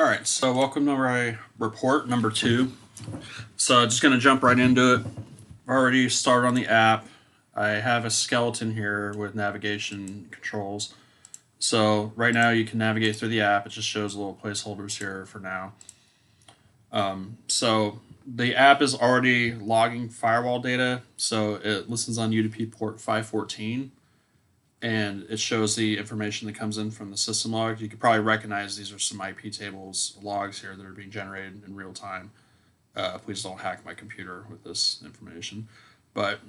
All right, so welcome to my report number 2. So just going to jump right into it. I've already started on the app. I have a skeleton here with navigation controls. So right now you can navigate through the app. It just shows little placeholders here for now. So the app is already logging firewall data. So it listens on UDP port 514. And it shows the information that comes in from the system log. You could probably recognize these are some IP tables logs here that are being generated in real time. Please don't hack my computer with this information. But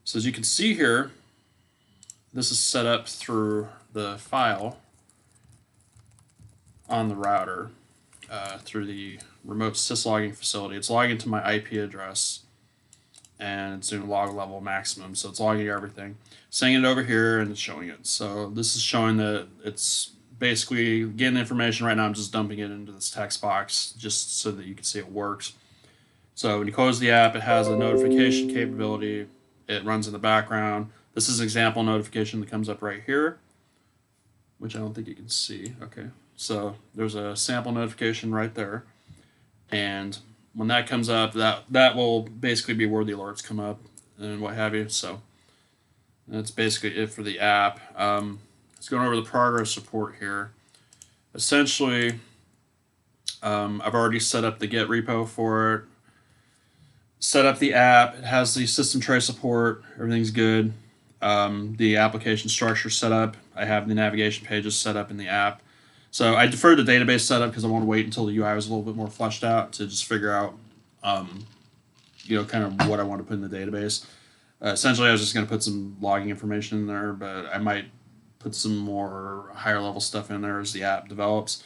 so as you can see here, this is set up through the file on the router through the remote syslogging facility. It's logging to my IP address and it's doing log level maximum. So it's logging everything, sending it over here, and it's showing it. So this is showing that it's basically getting information right now. I'm just dumping it into this text box just so that you can see it works. So when you close the app, it has a notification capability. It runs in the background. This is an example notification that comes up right here, which I don't think you can see. Okay, so there's a sample notification right there. And when that comes up, that will basically be where the alerts come up and what have you. So that's basically it for the app. Let's go over the progress report here. Essentially, I've already set up the Git repo for it. Set up the app. It has the system tray support. Everything's good. The application structure set up. I have the navigation pages set up in the app. So I deferred the database setup because I want to wait until the UI was a little bit more fleshed out to just figure out, kind of what I want to put in the database. Essentially, I was just going to put some logging information in there, but I might put some more higher level stuff in there as the app develops.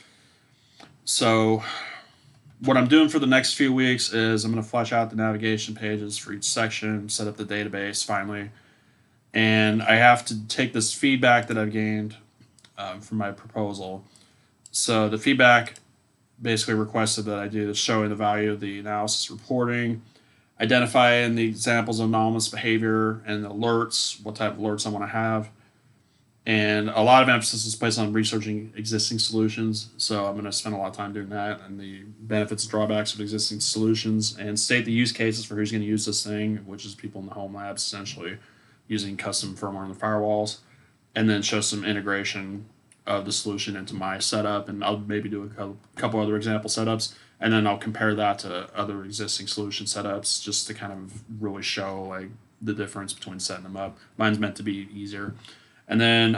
So what I'm doing for the next few weeks is I'm going to flesh out the navigation pages for each section, set up the database finally, and I have to take this feedback that I've gained from my proposal. So the feedback basically requested that I do the showing the value of the analysis reporting, identifying the examples of anomalous behavior and alerts, what type of alerts I want to have. And a lot of emphasis is placed on researching existing solutions. So I'm going to spend a lot of time doing that and the benefits and drawbacks of existing solutions and state the use cases for who's going to use this thing, which is people in the home labs, essentially using custom firmware on the firewalls, and then show some integration of the solution into my setup, and I'll maybe do a couple other example setups, and then I'll compare that to other existing solution setups just to kind of really show like the difference between setting them up. Mine's meant to be easier. And then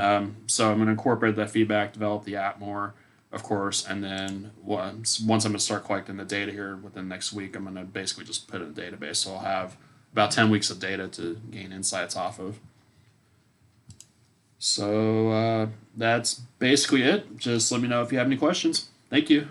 so I'm going to incorporate that feedback, develop the app more, of course, and then once I'm going to start collecting the data here within the next week, I'm going to basically just put it in a database. So I'll have about 10 weeks of data to gain insights off of. So that's basically it. Just let me know if you have any questions. Thank you.